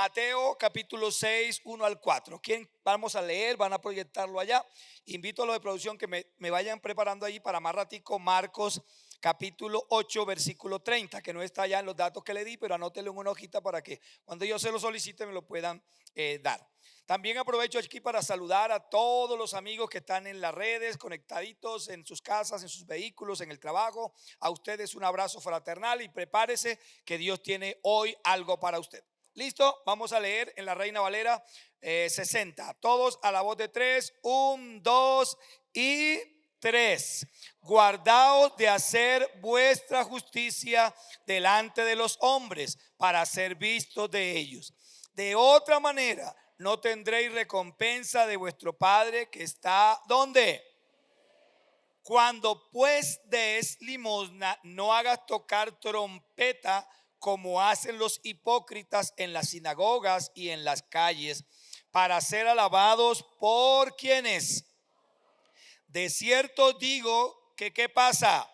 Mateo capítulo 6, 1 al 4. ¿Quién vamos a leer? Van a proyectarlo allá. Invito a los de producción que me vayan preparando ahí para más ratico. Marcos capítulo 8, versículo 30, que no está allá en los datos que le di, pero anótelo en una hojita para que cuando yo se lo solicite me lo puedan dar. También aprovecho aquí para saludar a todos los amigos que están en las redes, conectaditos en sus casas, en sus vehículos, en el trabajo. A ustedes un abrazo fraternal y prepárese que Dios tiene hoy algo para usted. ¿Listo? Vamos a leer en la Reina Valera 60. Todos a la voz de tres. 1, 2 y 3. Guardaos de hacer vuestra justicia delante de los hombres para ser vistos de ellos. De otra manera no tendréis recompensa de vuestro Padre que está ¿dónde? Cuando pues des limosna, no hagas tocar trompeta como hacen los hipócritas en las sinagogas y en las calles, para ser alabados por quienes. De cierto digo que ¿qué pasa?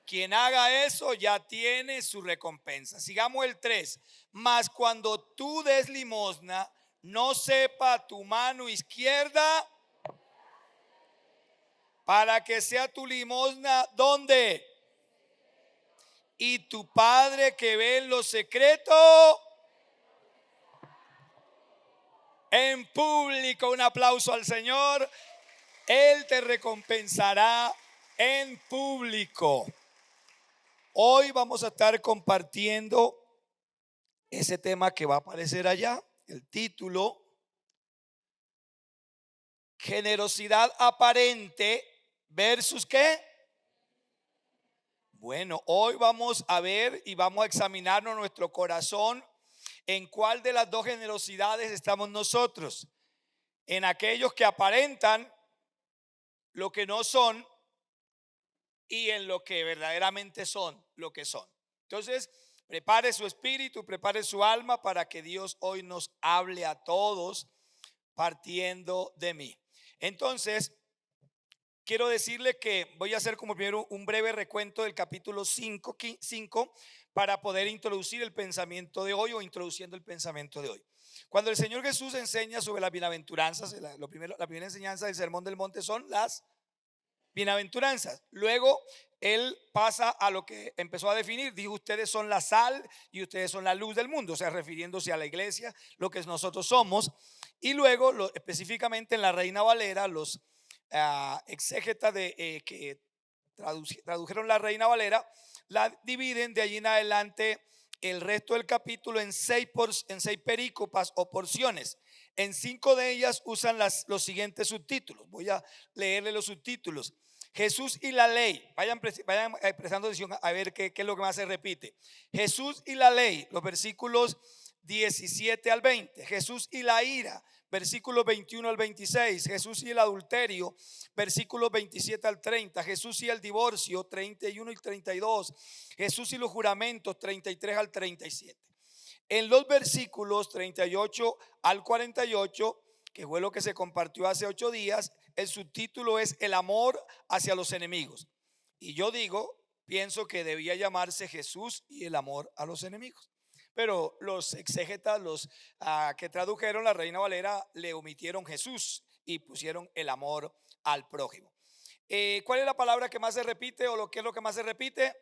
Quien haga eso ya tiene su recompensa. Sigamos el 3. Mas cuando tú des limosna, no sepa tu mano izquierda para que sea tu limosna ¿dónde? Y tu Padre que ve en lo secreto, en público. Un aplauso al Señor. Él te recompensará en público. Hoy vamos a estar compartiendo ese tema que va a aparecer allá. El título: generosidad aparente versus ¿qué? Bueno, hoy vamos a ver y vamos a examinarnos nuestro corazón en cuál de las dos generosidades estamos nosotros. En aquellos que aparentan lo que no son y en lo que verdaderamente son lo que son. Entonces, prepare su espíritu, prepare su alma para que Dios hoy nos hable a todos partiendo de mí. Entonces, quiero decirle que voy a hacer como primero un breve recuento del capítulo 5 para poder introducir el pensamiento de hoy o introduciendo el pensamiento de hoy. Cuando el Señor Jesús enseña sobre las bienaventuranzas, la primera enseñanza del Sermón del Monte son las bienaventuranzas. Luego Él pasa a lo que empezó a definir. Dijo: ustedes son la sal y ustedes son la luz del mundo, o sea, refiriéndose a la iglesia, lo que nosotros somos. Y luego, específicamente en la Reina Valera, los exégetas que tradujeron la Reina Valera la dividen de allí en adelante el resto del capítulo en seis perícopas o porciones. En 5 de ellas usan los siguientes subtítulos. Voy a leerle los subtítulos. Jesús y la ley. Vayan prestando atención a ver qué es lo que más se repite. Jesús y la ley, los versículos 17 al 20. Jesús y la ira, versículos 21 al 26. Jesús y el adulterio, versículos 27 al 30. Jesús y el divorcio, 31 y 32. Jesús y los juramentos, 33 al 37. En los versículos 38 al 48, que fue lo que se compartió hace 8 días, el subtítulo es el amor hacia los enemigos. Y yo pienso que debía llamarse Jesús y el amor a los enemigos. Pero los exégetas, los que tradujeron la Reina Valera, le omitieron Jesús y pusieron el amor al prójimo. ¿Cuál es la palabra que más se repite o qué es lo que más se repite?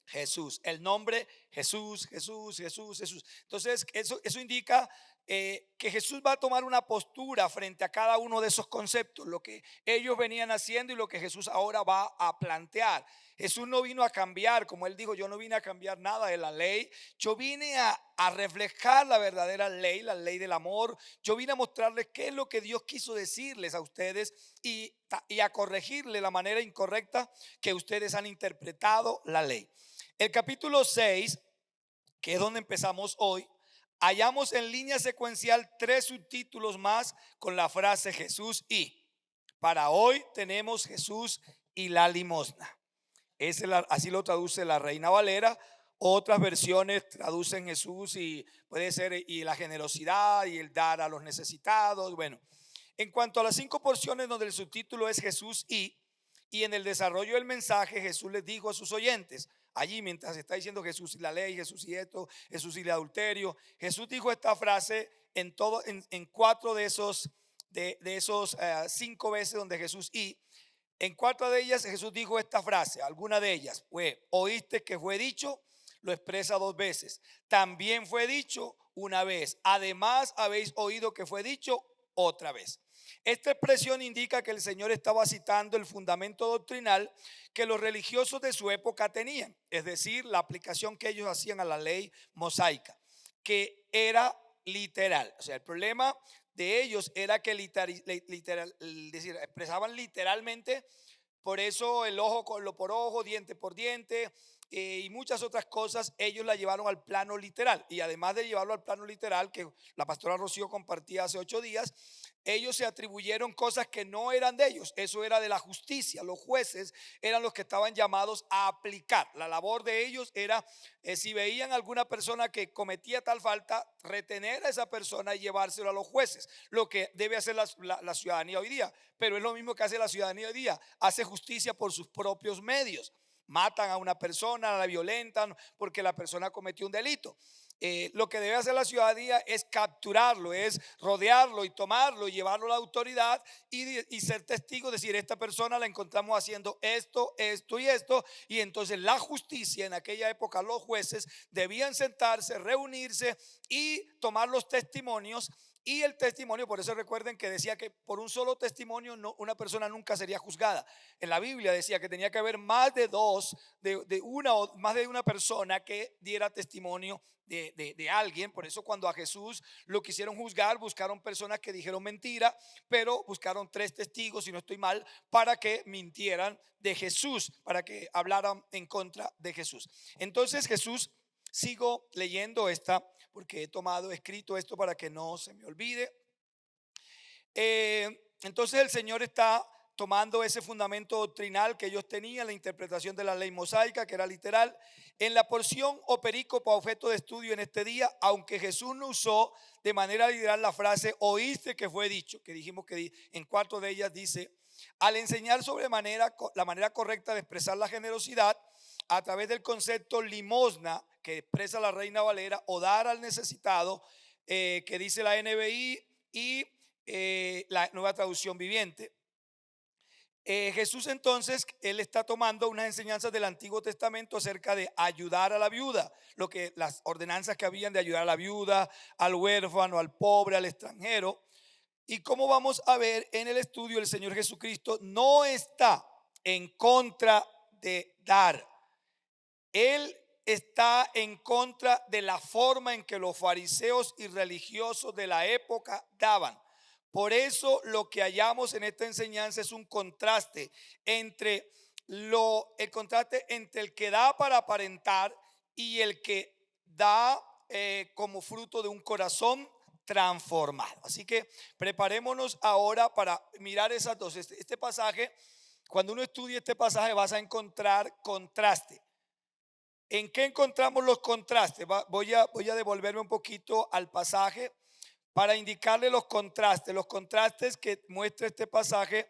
Jesús, el nombre Jesús, Jesús, Jesús, Jesús. Entonces eso indica que Jesús va a tomar una postura frente a cada uno de esos conceptos, lo que ellos venían haciendo y lo que Jesús ahora va a plantear. Jesús no vino a cambiar, como él dijo: yo no vine a cambiar nada de la ley, yo vine a reflejar la verdadera ley, la ley del amor. Yo vine a mostrarles qué es lo que Dios quiso decirles a ustedes y a corregirle la manera incorrecta que ustedes han interpretado la ley. El capítulo 6, que es donde empezamos hoy, hallamos en línea secuencial 3 subtítulos más con la frase Jesús y. Para hoy tenemos Jesús y la limosna. Así lo traduce la Reina Valera. Otras versiones traducen Jesús y puede ser y la generosidad y el dar a los necesitados. Bueno, en cuanto a las 5 porciones donde el subtítulo es Jesús y en el desarrollo del mensaje, Jesús les dijo a sus oyentes: allí mientras está diciendo Jesús y la ley, Jesús y esto, Jesús y el adulterio, Jesús dijo esta frase en cuatro de esos, de esos 5 veces donde Jesús en cuatro de ellas Jesús dijo esta frase. Alguna de ellas fue: oíste que fue dicho, lo expresa 2 veces. También fue dicho una vez. Además habéis oído que fue dicho otra vez. Esta expresión indica que el Señor estaba citando el fundamento doctrinal que los religiosos de su época tenían, es decir, la aplicación que ellos hacían a la ley mosaica, que era literal. O sea, el problema de ellos era que es decir, expresaban literalmente. Por eso el ojo por ojo, diente por diente, y muchas otras cosas, ellos la llevaron al plano literal. Y además de llevarlo al plano literal, que la pastora Rocío compartía hace 8 días, ellos se atribuyeron cosas que no eran de ellos. Eso era de la justicia. Los jueces eran los que estaban llamados a aplicar. La labor de ellos era, si veían alguna persona que cometía tal falta, retener a esa persona y llevárselo a los jueces, lo que debe hacer la ciudadanía hoy día. Pero es lo mismo que hace la ciudadanía hoy día: hace justicia por sus propios medios. Matan a una persona, la violentan porque la persona cometió un delito. Lo que debe hacer la ciudadanía es capturarlo, es rodearlo y tomarlo y llevarlo a la autoridad y ser testigo, decir: esta persona la encontramos haciendo esto, esto y esto. Y entonces la justicia, en aquella época los jueces debían sentarse, reunirse y tomar los testimonios. Y el testimonio, por eso recuerden que decía que por un solo testimonio una persona nunca sería juzgada. En la Biblia decía que tenía que haber más de dos, de una o más de una persona que diera testimonio de alguien. Por eso cuando a Jesús lo quisieron juzgar, buscaron personas que dijeron mentira, pero buscaron 3 testigos, si no estoy mal, para que mintieran de Jesús, para que hablaran en contra de Jesús. Entonces Jesús, sigo leyendo esta porque he escrito esto para que no se me olvide. Entonces el Señor está tomando ese fundamento doctrinal que ellos tenían, la interpretación de la ley mosaica, que era literal, en la porción o perícopa objeto de estudio en este día. Aunque Jesús no usó de manera literal la frase oíste que fue dicho, que dijimos que en 4 de ellas dice, al enseñar sobre la manera correcta de expresar la generosidad a través del concepto limosna, que expresa la Reina Valera, o dar al necesitado, que dice la NBI y la Nueva Traducción Viviente. Jesús entonces, él está tomando unas enseñanzas del Antiguo Testamento acerca de ayudar a la viuda, las ordenanzas que habían de ayudar a la viuda, al huérfano, al pobre, al extranjero. Y como vamos a ver en el estudio, el Señor Jesucristo no está en contra de dar. Él está en contra de la forma en que los fariseos y religiosos de la época daban. Por eso lo que hallamos en esta enseñanza es un contraste entre el que da para aparentar y el que da como fruto de un corazón transformado. Así que preparémonos ahora para mirar esas dos. Este pasaje, cuando uno estudia este pasaje, vas a encontrar contraste. ¿En qué encontramos los contrastes? Voy a devolverme un poquito al pasaje para indicarle los contrastes. Los contrastes que muestra este pasaje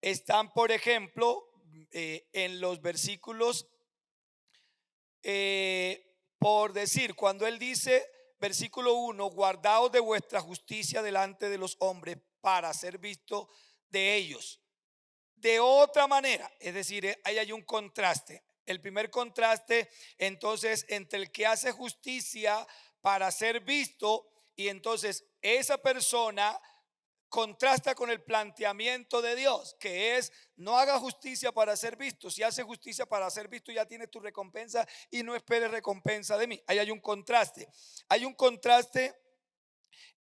están, por ejemplo, en los versículos, por decir, cuando él dice, versículo 1, guardaos de vuestra justicia delante de los hombres para ser visto de ellos. De otra manera, es decir, ahí hay un contraste. El primer contraste entonces entre el que hace justicia para ser visto, y entonces esa persona contrasta con el planteamiento de Dios, que es: no haga justicia para ser visto. Si hace justicia para ser visto, ya tienes tu recompensa y no esperes recompensa de mí. Ahí hay un contraste. Hay un contraste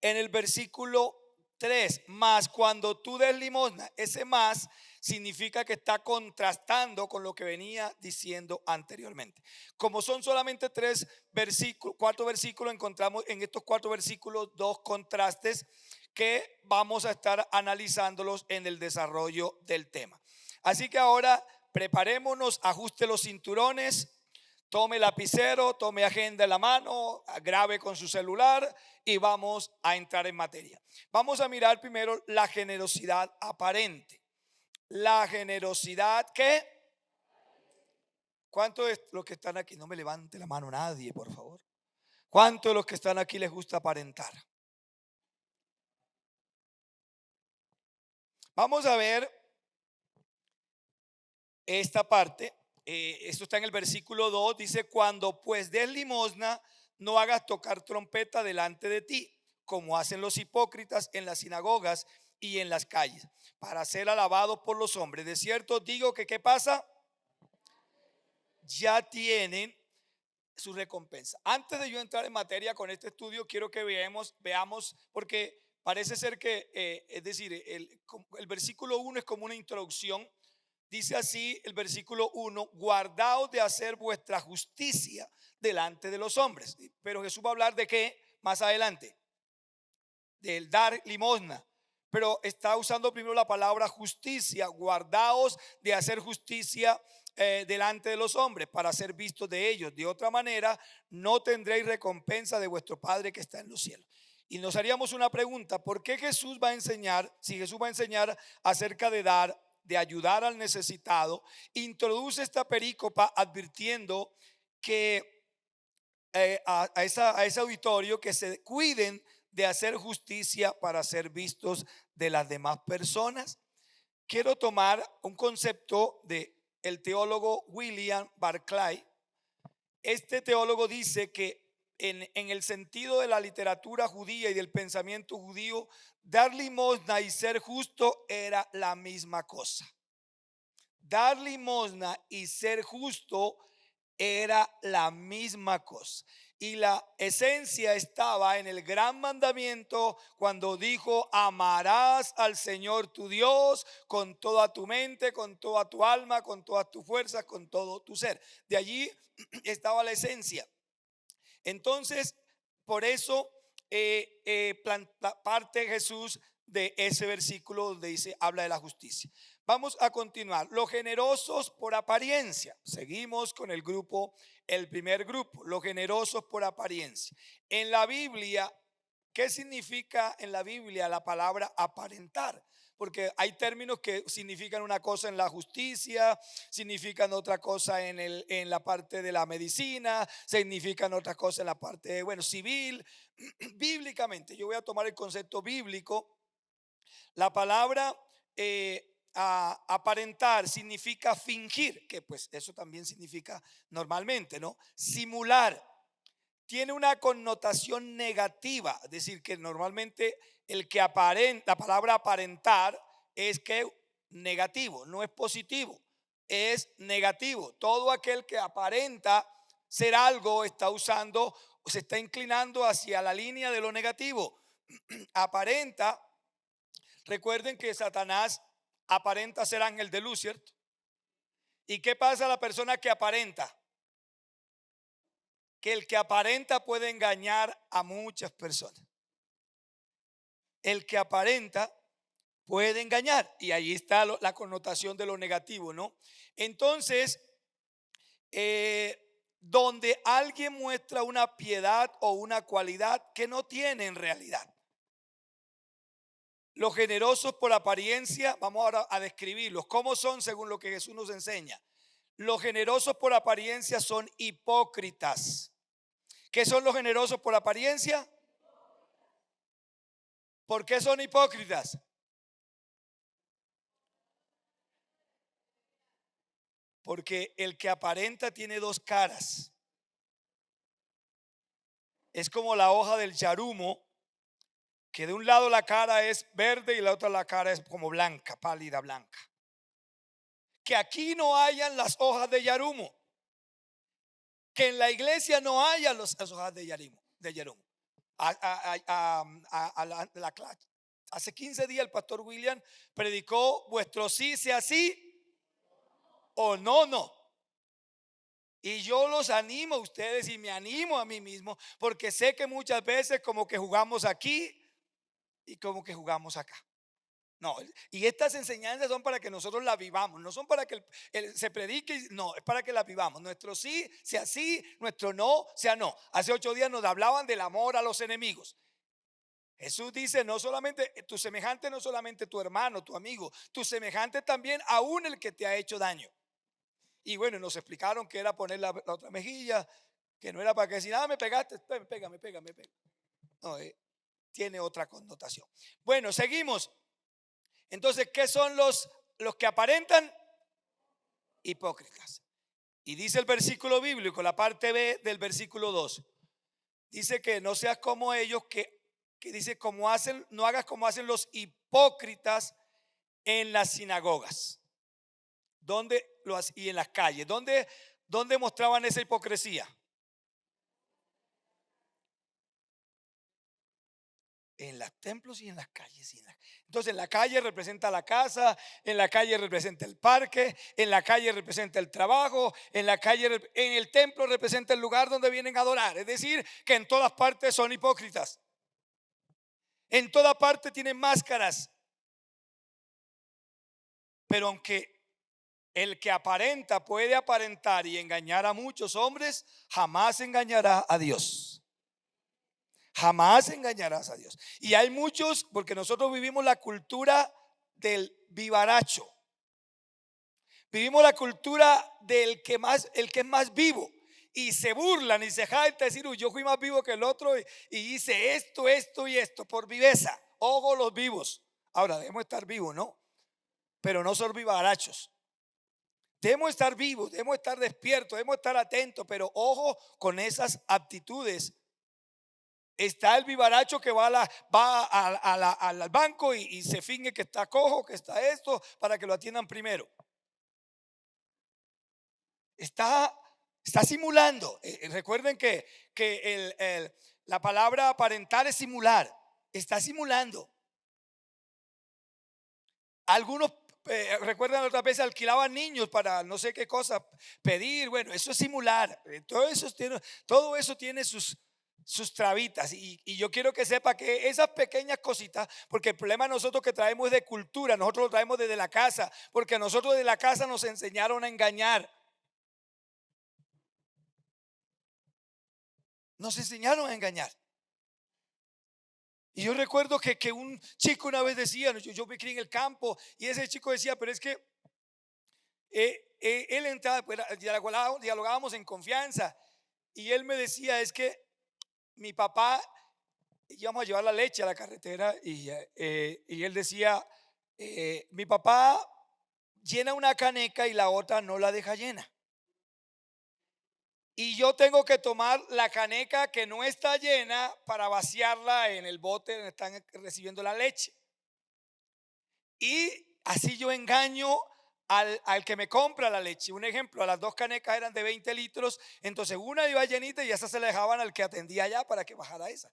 en el versículo 3, más cuando tú des limosna. Ese más significa que está contrastando con lo que venía diciendo anteriormente. Como son solamente 4 versículos, encontramos en estos 4 versículos 2 contrastes que vamos a estar analizándolos en el desarrollo del tema. Así que ahora preparémonos, ajuste los cinturones, tome lapicero, tome agenda en la mano, grabe con su celular y vamos a entrar en materia. Vamos a mirar primero la generosidad aparente. La generosidad, ¿qué? ¿Cuántos de los que están aquí? No me levante la mano nadie, por favor. ¿Cuántos de los que están aquí les gusta aparentar? Vamos a ver esta parte. Esto está en el versículo 2. Dice: cuando pues des limosna, no hagas tocar trompeta delante de ti, como hacen los hipócritas en las sinagogas y en las calles, para ser alabados por los hombres. De cierto digo que, ¿qué pasa? Ya tienen su recompensa. Antes de yo entrar en materia con este estudio, quiero que veamos, porque parece ser que, es decir, el versículo 1 es como una introducción. Dice así el versículo 1: guardaos de hacer vuestra justicia delante de los hombres. Pero Jesús va a hablar de qué más adelante, del dar limosna. Pero está usando primero la palabra justicia. Guardaos de hacer justicia delante de los hombres, para ser vistos de ellos. De otra manera, no tendréis recompensa de vuestro Padre que está en los cielos. Y nos haríamos una pregunta: ¿por qué Jesús va a enseñar? Si Jesús va a enseñar acerca de dar, de ayudar al necesitado, introduce esta perícopa advirtiendo que a ese auditorio que se cuiden de hacer justicia para ser vistos de las demás personas. Quiero tomar un concepto de el teólogo William Barclay. Este teólogo dice que en el sentido de la literatura judía y del pensamiento judío, dar limosna y ser justo era la misma cosa. Dar limosna y ser justo era la misma cosa. Y la esencia estaba en el gran mandamiento, cuando dijo: amarás al Señor tu Dios con toda tu mente, con toda tu alma, con todas tus fuerzas, con todo tu ser. De allí estaba la esencia. Entonces, por eso parte Jesús de ese versículo donde dice, habla de la justicia. Vamos a continuar. Los generosos por apariencia. Seguimos con el grupo, el primer grupo, los generosos por apariencia. En la Biblia, ¿qué significa en la Biblia la palabra aparentar? Porque hay términos que significan una cosa en la justicia, significan otra cosa en la parte de la medicina, significan otra cosa en la parte, bueno, civil. Bíblicamente, yo voy a tomar el concepto bíblico. La palabra aparentar significa fingir, que pues eso también significa normalmente, ¿no? Simular. Tiene una connotación negativa, es decir, que normalmente el que aparenta, la palabra aparentar es que negativo, no es positivo, es negativo. Todo aquel que aparenta ser algo está usando o se está inclinando hacia la línea de lo negativo. Aparenta. Recuerden que Satanás aparenta ser ángel de luz, ¿cierto? ¿Y qué pasa a la persona que aparenta? Que el que aparenta puede engañar a muchas personas. El que aparenta puede engañar, y ahí está la connotación de lo negativo, ¿no? Entonces, donde alguien muestra una piedad o una cualidad que no tiene en realidad. Los generosos por apariencia, vamos ahora a describirlos. ¿Cómo son según lo que Jesús nos enseña? Los generosos por apariencia son hipócritas. ¿Qué son los generosos por apariencia? ¿Por qué son hipócritas? Porque el que aparenta tiene dos caras. Es como la hoja del yarumo, que de un lado la cara es verde y la otra la cara es como blanca, pálida blanca. Que aquí no hayan las hojas de yarumo. Que en la iglesia no haya las hojas de yarumo. Hace 15 días el pastor William predicó: vuestro sí sea sí o no, no. Y yo los animo a ustedes y me animo a mí mismo, porque sé que muchas veces como que jugamos aquí y como que jugamos acá. No, y estas enseñanzas son para que nosotros las vivamos, no son para que se predique, no, es para que las vivamos. Nuestro sí sea sí, nuestro no sea no. Hace 8 días nos hablaban del amor a los enemigos. Jesús dice: no solamente tu semejante, no solamente tu hermano, tu amigo, tu semejante también, aún el que te ha hecho daño. Y bueno, nos explicaron que era poner la otra mejilla, que no era para que decir, me pegaste, pégame. No, tiene otra connotación. Bueno, seguimos. Entonces, ¿qué son los que aparentan? Hipócritas. Y dice el versículo bíblico, la parte B del versículo 2. Dice que no seas como ellos, que dice como hacen, no hagas como hacen los hipócritas en las sinagogas. Y en las calles. ¿Dónde mostraban esa hipocresía? En los templos y en las calles. Entonces en la calle representa la casa, en la calle representa el parque, en la calle representa el trabajo, en el templo representa el lugar donde vienen a adorar. Es decir, que en todas partes son hipócritas. En toda parte tienen máscaras. Pero aunque el que aparenta puede aparentar y engañar a muchos hombres, jamás engañará a Dios. Jamás engañarás a Dios. Y hay muchos, porque nosotros vivimos la cultura del vivaracho. Vivimos la cultura del que es más vivo. Y se burlan y se jactan de decir, yo fui más vivo que el otro y hice esto y esto por viveza. Ojo los vivos. Ahora debemos estar vivos, ¿no? Pero no ser vivarachos. Debemos estar vivos, debemos estar despiertos, debemos estar atentos, pero ojo con esas actitudes. Está el vivaracho que va al banco y se finge que está cojo, que está esto, para que lo atiendan primero. Está simulando. Recuerden que la palabra aparentar es simular. Está simulando. Algunos recuerdan otra vez alquilaban niños para no sé qué cosa pedir. Bueno, eso es simular. Todo eso tiene sus trabitas, y yo quiero que sepa que esas pequeñas cositas, porque el problema nosotros que traemos es de cultura, nosotros lo traemos desde la casa, porque nosotros de la casa nos enseñaron a engañar. Nos enseñaron a engañar. Y yo recuerdo que un chico una vez decía, yo me crié en el campo, y ese chico decía, pero es que él entraba, pues, dialogábamos en confianza, y él me decía, es que mi papá, íbamos a llevar la leche a la carretera, y él decía, mi papá llena una caneca y la otra no la deja llena. Y yo tengo que tomar la caneca que no está llena para vaciarla en el bote donde están recibiendo la leche. Y así yo engaño al que me compra la leche. Un ejemplo, las 2 canecas eran de 20 litros, entonces una iba llenita y esa se la dejaban al que atendía allá para que bajara esa.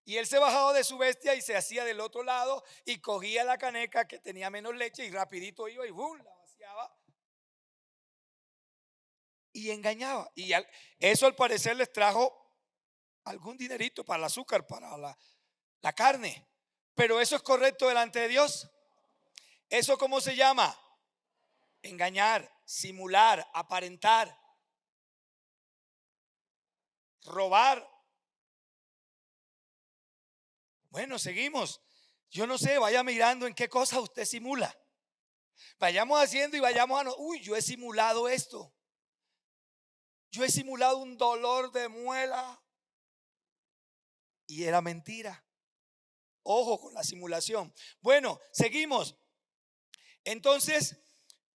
Y él se bajaba de su bestia y se hacía del otro lado y cogía la caneca que tenía menos leche y rapidito iba y ¡bum!, la vaciaba. Y engañaba. Y eso al parecer les trajo algún dinerito para el azúcar, para la carne. Pero eso es correcto delante de Dios. ¿Eso cómo se llama? Engañar, simular, aparentar, robar. Bueno, seguimos. Yo no sé, vaya mirando en qué cosa usted simula. Vayamos haciendo y vayamos yo he simulado esto. Yo he simulado un dolor de muela y era mentira. Ojo con la simulación. Bueno, seguimos. Entonces,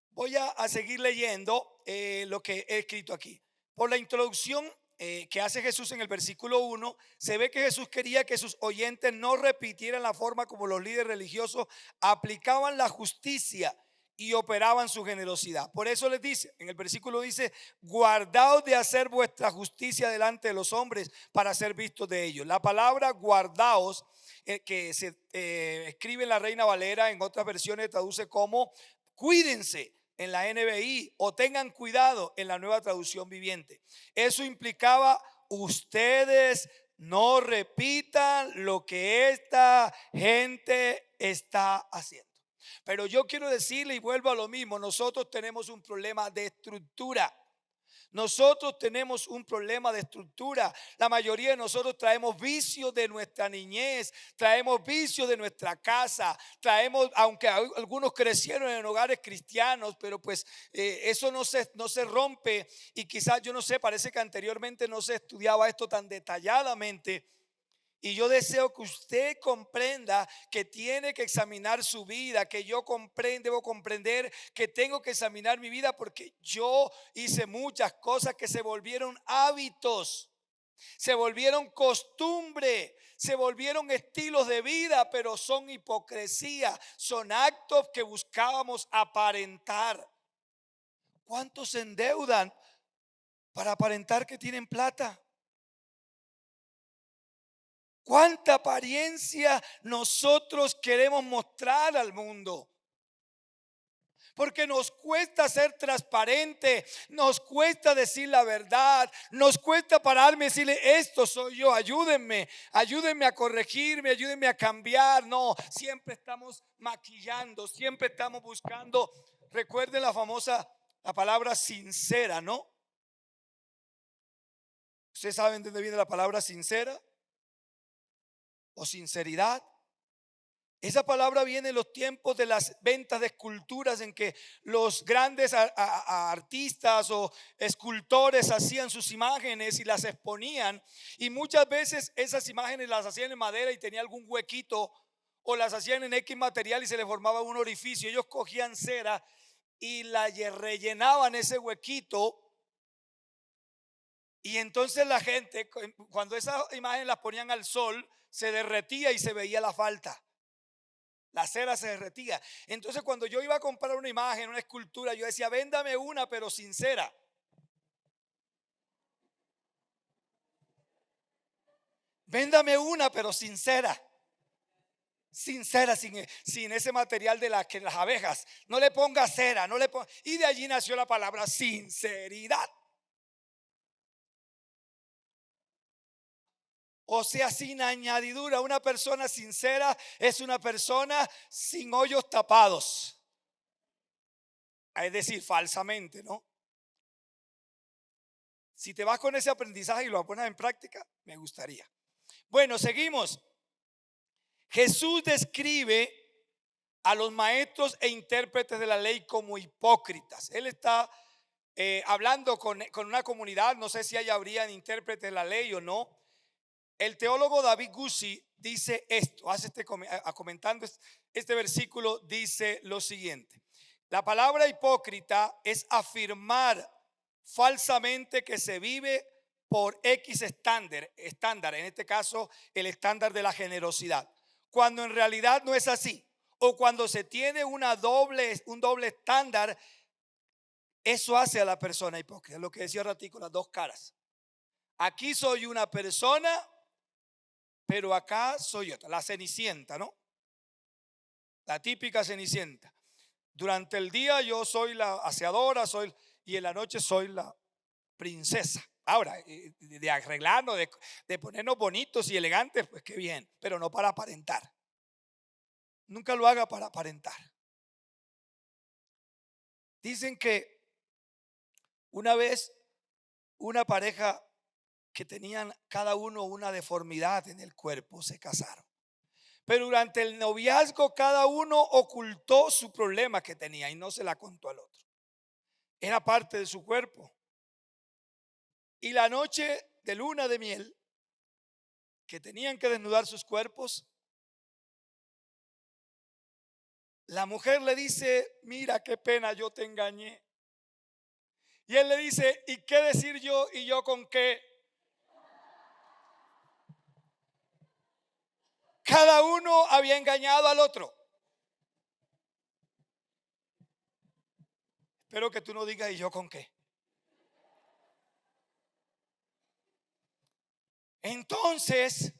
voy a seguir leyendo lo que he escrito aquí. Por la introducción que hace Jesús en el versículo 1, se ve que Jesús quería que sus oyentes no repitieran la forma como los líderes religiosos aplicaban la justicia y operaban su generosidad. Por eso les dice, en el versículo dice, guardaos de hacer vuestra justicia delante de los hombres para ser vistos de ellos. La palabra guardaos, que se escribe en la Reina Valera, en otras versiones traduce como cuídense en la NBI, o tengan cuidado en la Nueva Traducción Viviente. Eso implicaba, ustedes no repitan lo que esta gente está haciendo. Pero yo quiero decirle y vuelvo a lo mismo, nosotros tenemos un problema de estructura. Nosotros tenemos un problema de estructura. La mayoría de nosotros traemos vicios de nuestra niñez, traemos vicios de nuestra casa, traemos, aunque algunos crecieron en hogares cristianos, pero pues eso no se rompe. Y quizás, yo no sé, parece que anteriormente no se estudiaba esto tan detalladamente. Y yo deseo que usted comprenda que tiene que examinar su vida, que yo debo comprender que tengo que examinar mi vida, porque yo hice muchas cosas que se volvieron hábitos, se volvieron costumbre, se volvieron estilos de vida, pero son hipocresía, son actos que buscábamos aparentar. ¿Cuántos se endeudan para aparentar que tienen plata? ¿Cuánta apariencia nosotros queremos mostrar al mundo? Porque nos cuesta ser transparente, nos cuesta decir la verdad, nos cuesta pararme y decirle: esto soy yo, ayúdenme, ayúdenme a corregirme, ayúdenme a cambiar. No, siempre estamos maquillando, siempre estamos buscando. Recuerden la palabra sincera, ¿no? ¿Ustedes saben de dónde viene la palabra sincera o sinceridad? Esa palabra viene en los tiempos de las ventas de esculturas, en que los grandes artistas o escultores hacían sus imágenes y las exponían, y muchas veces esas imágenes las hacían en madera y tenía algún huequito, o las hacían en X material y se le formaba un orificio. Ellos cogían cera y la rellenaban ese huequito, y entonces la gente, cuando esas imágenes las ponían al sol, se derretía y se veía la falta. La cera se derretía. Entonces, cuando yo iba a comprar una imagen, una escultura, yo decía: véndame una, pero sincera. Véndame una, pero sincera. Sincera, sin ese material de las abejas. No le ponga cera, no le ponga. Y de allí nació la palabra sinceridad. O sea, sin añadidura. Una persona sincera es una persona sin hoyos tapados. Es decir, falsamente, ¿no? Si te vas con ese aprendizaje y lo pones en práctica, me gustaría. Bueno, seguimos. Jesús describe a los maestros e intérpretes de la ley como hipócritas. Él está hablando con una comunidad. No sé si allá habrían intérpretes de la ley o no. El teólogo David Gucci dice esto, comentando este versículo, dice lo siguiente: la palabra hipócrita es afirmar falsamente que se vive por X estándar, en este caso el estándar de la generosidad, cuando en realidad no es así, o cuando se tiene un doble estándar. Eso hace a la persona hipócrita, lo que decía un ratico, las dos caras. Aquí soy una persona, pero acá soy otra, la cenicienta, ¿no? La típica cenicienta. Durante el día yo soy la aseadora, y en la noche soy la princesa. Ahora, de arreglarnos, de ponernos bonitos y elegantes, pues qué bien, pero no para aparentar. Nunca lo haga para aparentar. Dicen que una vez una pareja que tenían cada uno una deformidad en el cuerpo se casaron. Pero durante el noviazgo cada uno ocultó su problema que tenía y no se la contó al otro. Era parte de su cuerpo. Y la noche de luna de miel, que tenían que desnudar sus cuerpos, la mujer le dice: mira qué pena, yo te engañé. Y él le dice: ¿y qué decir yo? ¿Y yo con qué? Cada uno había engañado al otro. Espero que tú no digas: ¿y yo con qué? Entonces,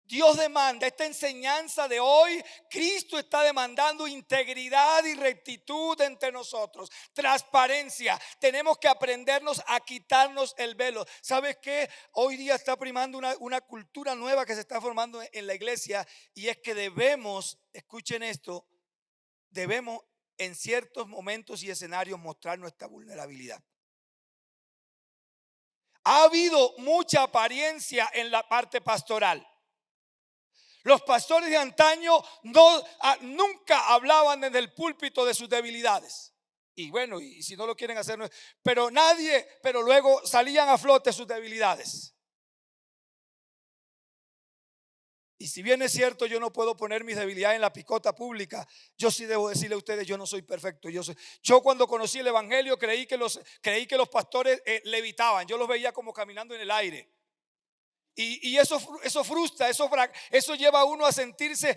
Dios demanda esta enseñanza de hoy. Cristo está demandando integridad y rectitud entre nosotros, transparencia. Tenemos que aprendernos a quitarnos el velo. ¿Sabes qué? Hoy día está primando una cultura nueva que se está formando en la iglesia, y es que debemos, escuchen esto, debemos en ciertos momentos y escenarios mostrar nuestra vulnerabilidad. Ha habido mucha apariencia en la parte pastoral. Los pastores de antaño nunca hablaban desde el púlpito de sus debilidades. Y bueno, y si no lo quieren hacer, pero luego salían a flote sus debilidades. Y si bien es cierto, yo no puedo poner mis debilidades en la picota pública, yo sí debo decirle a ustedes, yo no soy perfecto. Yo cuando conocí el evangelio creí que los pastores levitaban. Yo los veía como caminando en el aire. Y eso frustra, eso lleva a uno a sentirse,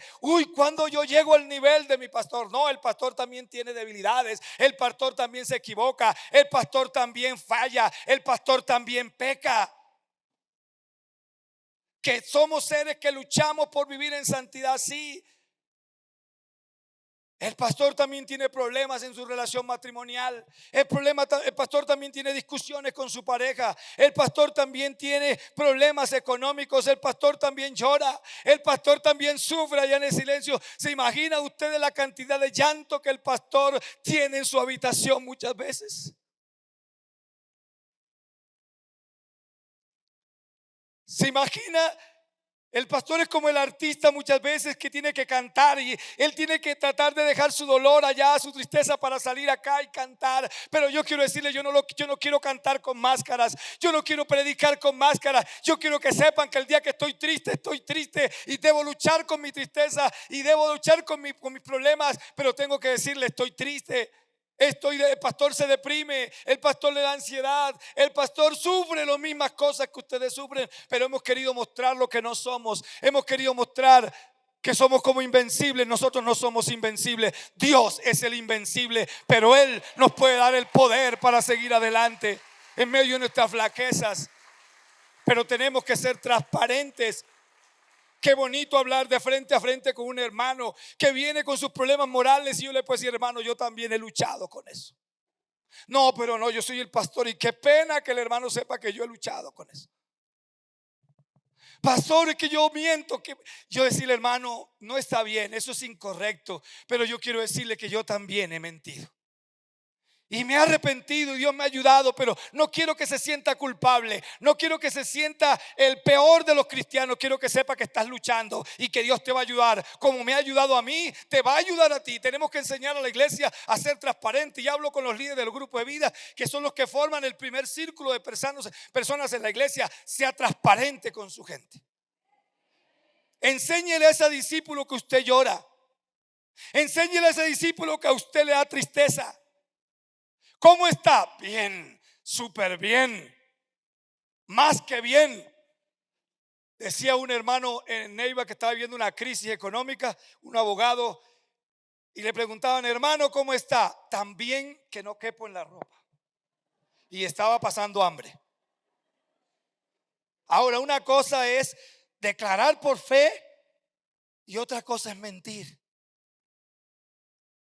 cuando yo llego al nivel de mi pastor. No, el pastor también tiene debilidades, el pastor también se equivoca, el pastor también falla, el pastor también peca. Que somos seres que luchamos por vivir en santidad, sí. El pastor también tiene problemas en su relación matrimonial. El pastor también tiene discusiones con su pareja. El pastor también tiene problemas económicos. El pastor también llora. El pastor también sufre allá en el silencio. ¿Se imagina ustedes la cantidad de llanto que el pastor tiene en su habitación muchas veces? ¿Se imagina? El pastor es como el artista muchas veces que tiene que cantar y él tiene que tratar de dejar su dolor allá, su tristeza, para salir acá y cantar. Pero yo quiero decirle, yo no quiero cantar con máscaras, yo no quiero predicar con máscaras. Yo quiero que sepan que el día que estoy triste y debo luchar con mi tristeza y debo luchar con mis problemas, pero tengo que decirle, estoy triste. El pastor se deprime, el pastor le da ansiedad, el pastor sufre las mismas cosas que ustedes sufren, pero hemos querido mostrar lo que no somos. Hemos querido mostrar que somos como invencibles. Nosotros no somos invencibles. Dios es el invencible, pero Él nos puede dar el poder para seguir adelante en medio de nuestras flaquezas. Pero tenemos que ser transparentes. Qué bonito hablar de frente a frente con un hermano que viene con sus problemas morales y yo le puedo decir, hermano, yo también he luchado con eso. No, pero no, yo soy el pastor y qué pena que el hermano sepa que yo he luchado con eso. Pastor, es que yo miento. Yo decirle, hermano, no está bien, eso es incorrecto, pero yo quiero decirle que yo también he mentido. Y me he arrepentido y Dios me ha ayudado, pero no quiero que se sienta culpable. No quiero que se sienta el peor de los cristianos. Quiero que sepa que estás luchando y que Dios te va a ayudar. Como me ha ayudado a mí, te va a ayudar a ti. Tenemos que enseñar a la iglesia a ser transparente. Y hablo con los líderes del grupo de vida, que son los que forman el primer círculo de personas en la iglesia. Sea transparente con su gente. Enséñele a ese discípulo que usted llora. Enséñele a ese discípulo que a usted le da tristeza. ¿Cómo está? Bien, súper bien, más que bien. Decía un hermano en Neiva que estaba viviendo una crisis económica, un abogado, y le preguntaban, hermano, ¿cómo está? Tan bien que no quepo en la ropa. Y estaba pasando hambre. Ahora, una cosa es declarar por fe y otra cosa es mentir.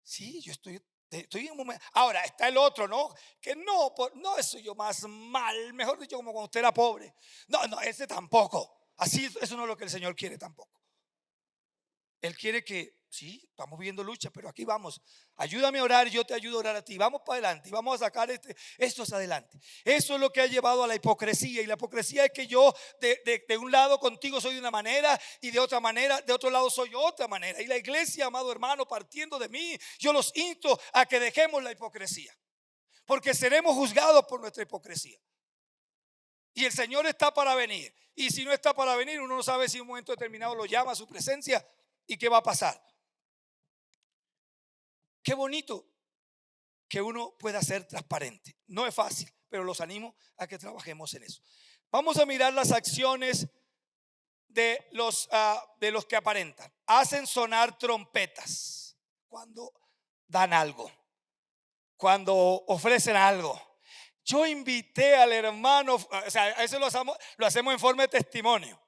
Sí, yo estoy en un momento. Ahora está el otro, ¿no? Que no soy yo más mal, mejor dicho, como cuando usted era pobre. No, ese tampoco. Así, eso no es lo que el Señor quiere tampoco. Él quiere que, sí, estamos viviendo lucha, pero aquí vamos. Ayúdame a orar, yo te ayudo a orar a ti. Vamos para adelante y vamos a sacar esto hacia adelante. Eso es lo que ha llevado a la hipocresía. Y la hipocresía es que yo de un lado contigo soy de una manera y de otra manera, de otro lado soy otra manera. Y la iglesia, amado hermano, partiendo de mí, yo los insto a que dejemos la hipocresía, porque seremos juzgados por nuestra hipocresía. Y el Señor está para venir. Y si no está para venir, uno no sabe si en un momento determinado lo llama a su presencia y qué va a pasar. Qué bonito que uno pueda ser transparente. No es fácil, pero los animo a que trabajemos en eso. Vamos a mirar las acciones de los que aparentan. Hacen sonar trompetas cuando dan algo, cuando ofrecen algo. Yo invité al hermano, o sea, eso lo hacemos en forma de testimonio.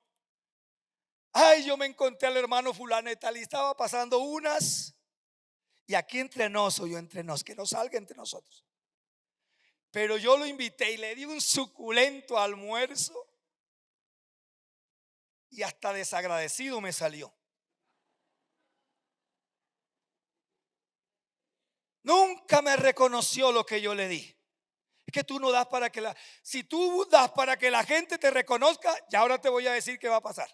Ay, yo me encontré al hermano fulano y tal, y estaba pasando unas. Y aquí entre nos, o yo entre nos, que no salga entre nosotros. Pero yo lo invité y le di un suculento almuerzo. Y hasta desagradecido me salió. Nunca me reconoció lo que yo le di. Es que tú no das para que si tú das para que la gente te reconozca, ya ahora te voy a decir qué va a pasar.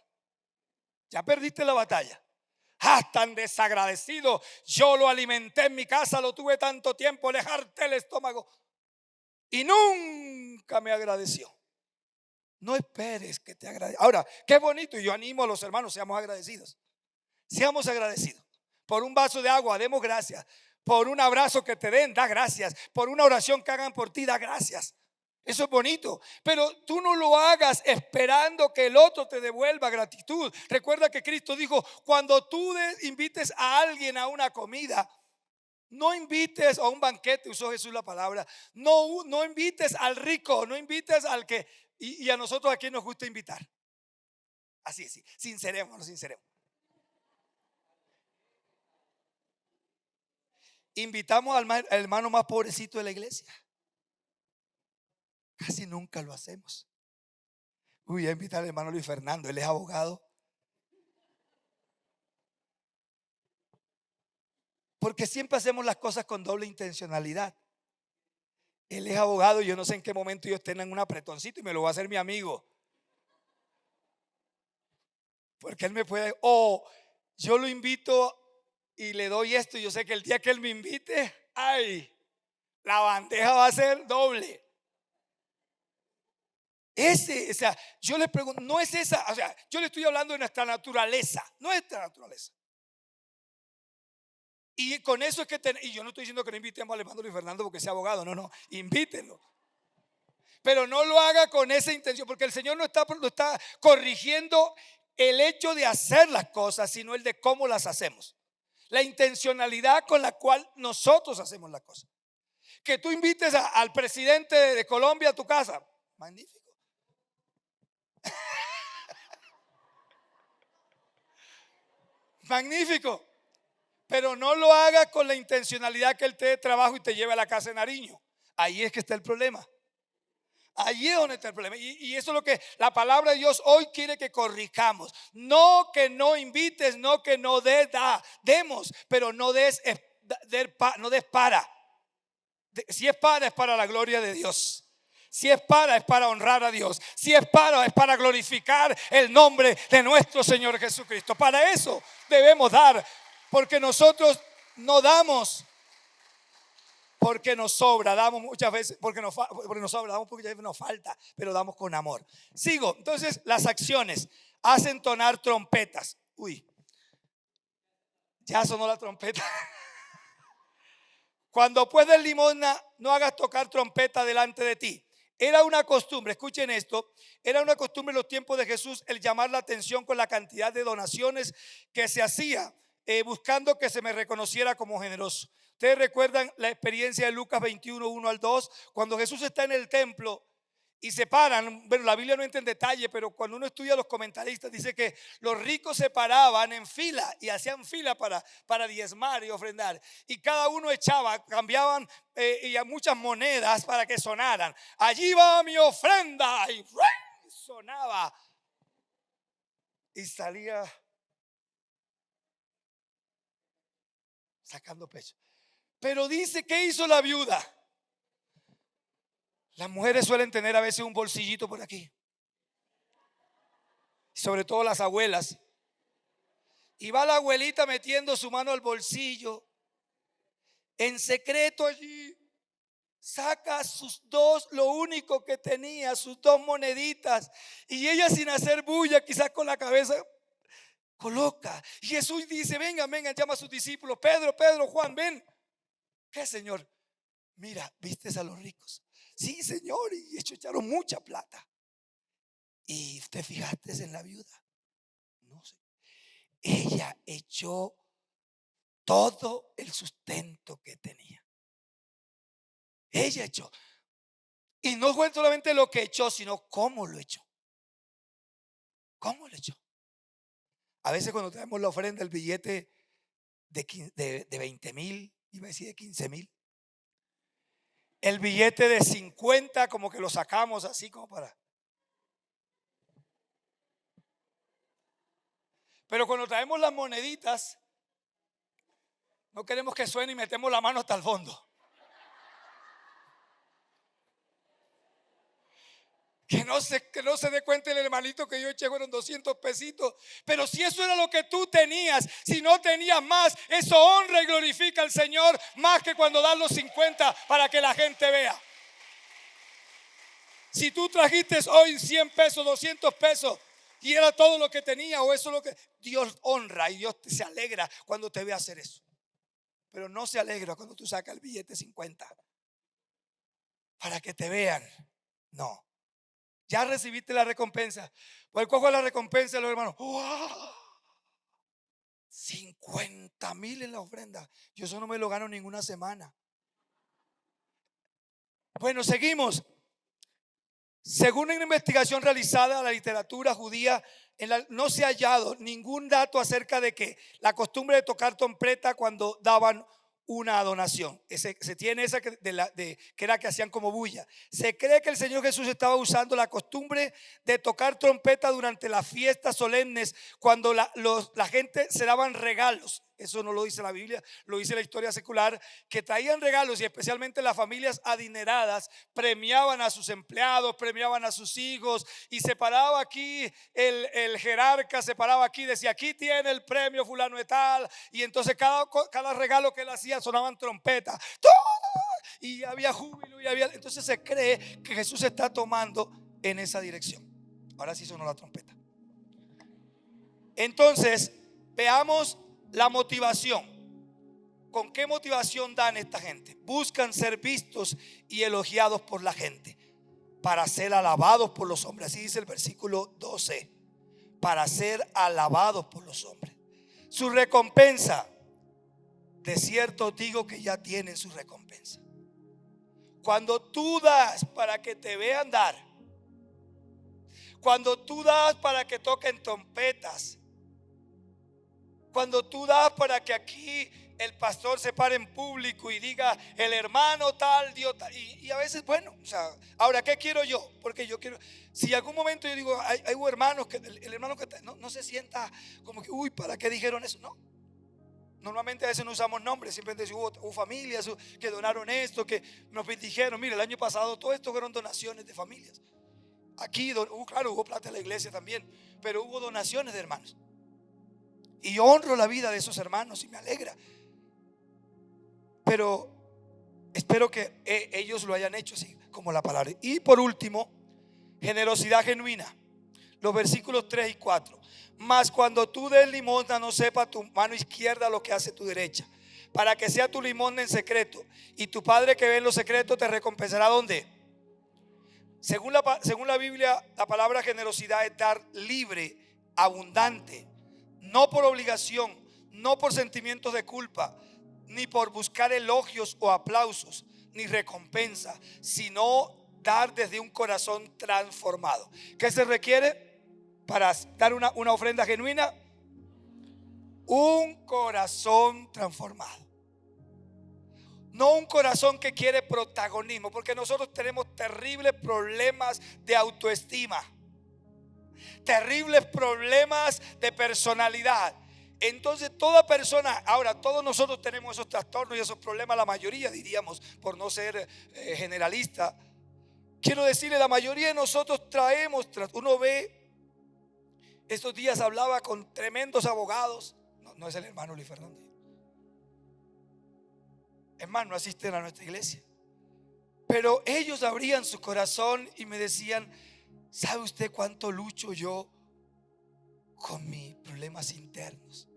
Ya perdiste la batalla. Tan desagradecido. Yo lo alimenté en mi casa, lo tuve tanto tiempo, le harté el estómago y nunca me agradeció. No esperes que te agradezca. Ahora, qué bonito, y yo animo a los hermanos, seamos agradecidos. Seamos agradecidos. Por un vaso de agua, demos gracias. Por un abrazo que te den, da gracias. Por una oración que hagan por ti, da gracias. Eso es bonito, pero tú no lo hagas esperando que el otro te devuelva gratitud. Recuerda que Cristo dijo, cuando tú invites a alguien a una comida, no invites a un banquete, usó Jesús la palabra, no invites al rico, no invites al que, y a nosotros aquí nos gusta invitar. Así es, sincerémonos. Invitamos al hermano más pobrecito de la iglesia. Casi nunca lo hacemos. Voy a invitar al hermano Luis Fernando, él es abogado. Porque siempre hacemos las cosas con doble intencionalidad. Él es abogado y yo no sé en qué momento ellos tengan un apretoncito y me lo va a hacer mi amigo. Porque él me puede, yo lo invito y le doy esto y yo sé que el día que él me invite, la bandeja va a ser doble. O sea, yo le pregunto, no es esa, o sea, yo le estoy hablando de nuestra naturaleza, nuestra naturaleza. Y con eso es que, y yo no estoy diciendo que no invitemos a Alejandro y Fernando porque sea abogado, no, invítenlo. Pero no lo haga con esa intención, porque el Señor no está corrigiendo el hecho de hacer las cosas, sino el de cómo las hacemos. La intencionalidad con la cual nosotros hacemos las cosas. Que tú invites al presidente de Colombia a tu casa, magnífico. Magnífico. Pero no lo haga con la intencionalidad que él te dé trabajo y te lleve a la casa de Nariño. Ahí es que está el problema. Allí es donde está el problema. Y eso es lo que la palabra de Dios hoy quiere que corrijamos. No que no invites, no que no demos, pero no des para. Si es para la gloria de Dios. Si es para honrar a Dios. Si es para glorificar el nombre de nuestro Señor Jesucristo. Para eso debemos dar, porque nosotros no damos porque nos sobra, damos muchas veces porque nos sobra, damos porque nos falta, pero damos con amor. Sigo, entonces las acciones hacen tonar trompetas. Ya sonó la trompeta. Cuando pues des limosna, no hagas tocar trompeta delante de ti. Era una costumbre, escuchen esto, era una costumbre en los tiempos de Jesús el llamar la atención con la cantidad de donaciones que se hacía, buscando que se me reconociera como generoso. Ustedes recuerdan la experiencia de Lucas 21, 1 al 2, cuando Jesús está en el templo y se paran. Bueno, la Biblia no entra en detalle, pero cuando uno estudia a los comentaristas dice que los ricos se paraban en fila y hacían fila para diezmar y ofrendar. Y cada uno cambiaban y a muchas monedas para que sonaran. Allí va mi ofrenda, y sonaba y salía sacando pecho. Pero dice, ¿qué hizo la viuda? Las mujeres suelen tener a veces un bolsillito por aquí, sobre todo las abuelas. Y va la abuelita metiendo su mano al bolsillo, en secreto allí, saca lo único que tenía, sus 2 moneditas, y ella sin hacer bulla, quizás con la cabeza, coloca. Y Jesús dice, vengan, llama a sus discípulos, Pedro, Juan, ven. ¿Qué, Señor? Mira, ¿vistes a los ricos? Sí, Señor, y echaron mucha plata. ¿Y usted fijaste en la viuda? No sé. Ella echó todo el sustento que tenía. Ella echó. Y no fue solamente lo que echó, sino cómo lo echó. ¿Cómo lo echó? A veces cuando traemos la ofrenda, el billete de 20,000, iba a decir de 15,000. El billete de 50 como que lo sacamos así como para. Pero cuando traemos las moneditas, no queremos que suene y metemos la mano hasta el fondo. Que no se dé cuenta el hermanito que yo eché fueron 200 pesitos. Pero si eso era lo que tú tenías, si no tenías más, eso honra y glorifica al Señor más que cuando das los 50 para que la gente vea. Si tú trajiste hoy 100 pesos, 200 pesos y era todo lo que tenía, o eso es lo que Dios honra y Dios se alegra cuando te ve hacer eso. Pero no se alegra cuando tú sacas el billete 50 para que te vean. No. Ya recibiste la recompensa. Pues ¿cuál fue la recompensa de los hermanos? ¡Wow! 50,000 en la ofrenda. Yo eso no me lo gano ninguna semana. Bueno, seguimos. Según una investigación realizada en la literatura judía, no se ha hallado ningún dato acerca de que la costumbre de tocar trompeta cuando daban una donación. Se tiene esa que era que hacían como bulla. Se cree que el Señor Jesús estaba usando la costumbre de tocar trompeta durante las fiestas solemnes, cuando la gente se daban regalos. Eso no lo dice la Biblia, lo dice la historia secular, que traían regalos, y especialmente las familias adineradas premiaban a sus empleados, premiaban a sus hijos, y se paraba aquí el jerarca, se paraba aquí, decía: aquí tiene el premio fulano de tal, y entonces cada regalo que él hacía sonaban trompetas, y había júbilo, entonces se cree que Jesús está tomando en esa dirección. Ahora sí sonó la trompeta. Entonces veamos la motivación. ¿Con qué motivación dan esta gente? Buscan ser vistos y elogiados por la gente, para ser alabados por los hombres. Así dice el versículo 12. Para ser alabados por los hombres. Su recompensa, de cierto digo que ya tienen su recompensa. Cuando tú das para que te vean dar, cuando tú das para que toquen trompetas, cuando tú das para que aquí el pastor se pare en público y diga: el hermano tal dio tal, y a veces, bueno, o sea, ahora ¿qué quiero yo? Porque yo quiero, si algún momento yo digo, hay hermanos que el hermano que no se sienta como que, uy, ¿para qué dijeron eso? No. Normalmente a veces no usamos nombres, siempre decimos: hubo familias que donaron esto, que nos bendijeron. Mire, el año pasado todo esto fueron donaciones de familias. Aquí, claro, hubo plata en la iglesia también, pero hubo donaciones de hermanos. Y yo honro la vida de esos hermanos y me alegra. Pero espero que ellos lo hayan hecho así como la palabra. Y por último, generosidad genuina. Los versículos 3 y 4. Mas cuando tú des limosna, no sepa tu mano izquierda lo que hace tu derecha, para que sea tu limosna en secreto, y tu Padre que ve en lo secreto te recompensará. ¿Dónde? Según la Biblia, la palabra generosidad es dar libre, abundante, no por obligación, no por sentimientos de culpa, ni por buscar elogios o aplausos, ni recompensa, sino dar desde un corazón transformado. ¿Qué se requiere para dar una ofrenda genuina? Un corazón transformado. No un corazón que quiere protagonismo, porque nosotros tenemos terribles problemas de autoestima, terribles problemas de personalidad. Entonces toda persona, ahora todos nosotros tenemos esos trastornos y esos problemas, la mayoría, diríamos, por no ser generalista. Quiero decirle, la mayoría de nosotros traemos, uno ve, estos días hablaba con tremendos abogados, no es el hermano Luis Fernando, hermano, no asisten a nuestra iglesia, pero ellos abrían su corazón y me decían: ¿sabe usted cuánto lucho yo con mis problemas internos?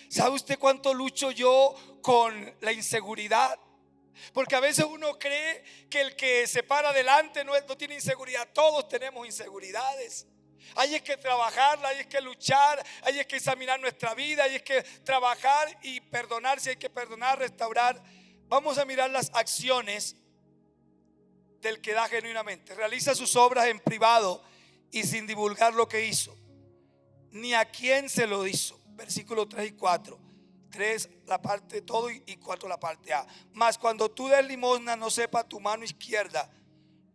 ¿Sabe usted cuánto lucho yo con la inseguridad? Porque a veces uno cree que el que se para adelante no tiene inseguridad. Todos tenemos inseguridades. Hay es que trabajarla, hay es que luchar, hay es que examinar nuestra vida, hay es que trabajar y perdonar si hay que perdonar, restaurar. Vamos a mirar las acciones del que da genuinamente. Realiza sus obras en privado y sin divulgar lo que hizo, ni a quién se lo hizo. Versículos 3 y 4. 3 la parte de todo y 4 la parte A. Mas cuando tú des limosna, no sepa tu mano izquierda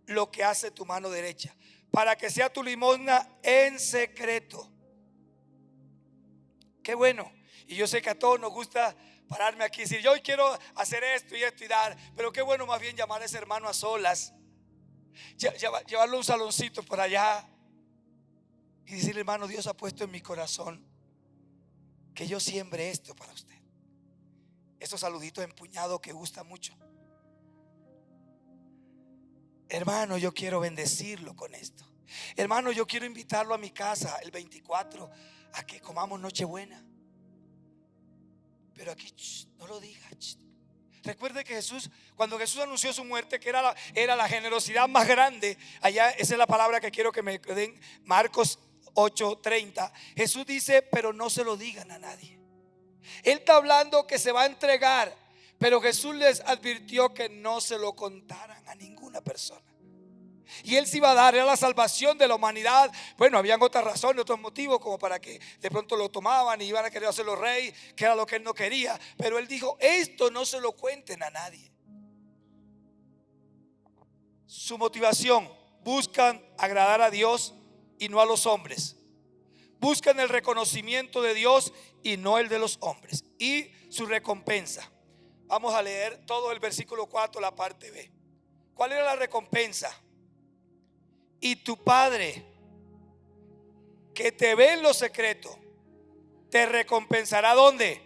lo que hace tu mano derecha, para que sea tu limosna en secreto. Qué bueno. Y yo sé que a todos nos gusta pararme aquí y decir: yo hoy quiero hacer esto y esto y dar. Pero qué bueno más bien llamar a ese hermano a solas Llevarlo a un saloncito por allá y decirle: hermano, Dios ha puesto en mi corazón que yo siembre esto para usted. Estos saluditos empuñados que gusta mucho. Hermano, yo quiero bendecirlo con esto. Hermano, yo quiero invitarlo a mi casa el 24 a que comamos Nochebuena. Pero aquí no lo diga. Recuerde que cuando Jesús anunció su muerte, que era la generosidad más grande, allá esa es la palabra que quiero que me den, Marcos 8:30. Jesús dice: pero no se lo digan a nadie. Él está hablando que se va a entregar, pero Jesús les advirtió que no se lo contaran a ninguna persona. Y Él se iba a dar, era la salvación de la humanidad. Bueno, habían otras razones, otros motivos, como para que de pronto lo tomaban y iban a querer hacerlo rey, que era lo que Él no quería. Pero Él dijo: esto no se lo cuenten a nadie. Su motivación: buscan agradar a Dios y no a los hombres. Buscan el reconocimiento de Dios y no el de los hombres. Y su recompensa. Vamos a leer todo el versículo 4, la parte B. ¿Cuál era la recompensa? Y tu Padre, que te ve en lo secreto, te recompensará. ¿Dónde?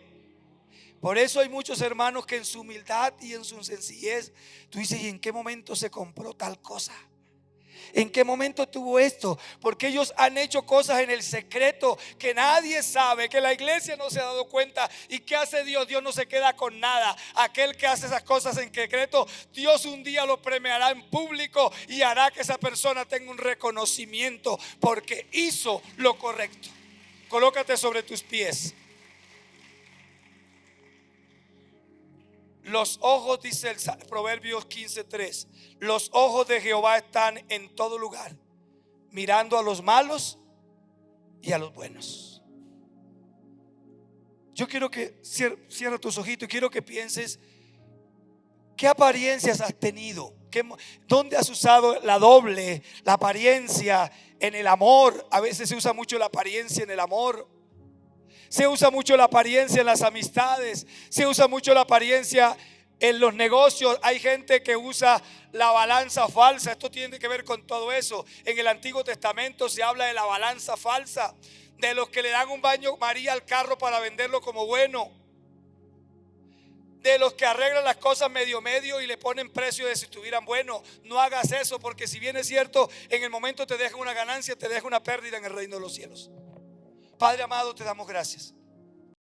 Por eso hay muchos hermanos que en su humildad y en su sencillez, tú dices: ¿y en qué momento se compró tal cosa? ¿En qué momento tuvo esto? Porque ellos han hecho cosas en el secreto que nadie sabe, que la iglesia no se ha dado cuenta. ¿Y qué hace Dios? Dios no se queda con nada. Aquel que hace esas cosas en secreto, Dios un día lo premiará en público y hará que esa persona tenga un reconocimiento porque hizo lo correcto. Colócate sobre tus pies. Los ojos, dice el Proverbios 15:3, los ojos de Jehová están en todo lugar, mirando a los malos y a los buenos. Yo quiero que cierra tus ojitos y quiero que pienses: ¿qué apariencias has tenido? ¿Dónde has usado la apariencia en el amor? A veces se usa mucho la apariencia en el amor. Se usa mucho la apariencia en las amistades. Se usa mucho la apariencia en los negocios. Hay gente que usa la balanza falsa. Esto tiene que ver con todo eso. En el Antiguo Testamento se habla de la balanza falsa, de los que le dan un baño María al carro para venderlo como bueno, de los que arreglan las cosas medio y le ponen precio de si estuvieran buenos. No hagas eso, porque si bien es cierto, en el momento te deja una ganancia, te deja una pérdida en el reino de los cielos. Padre amado, te damos gracias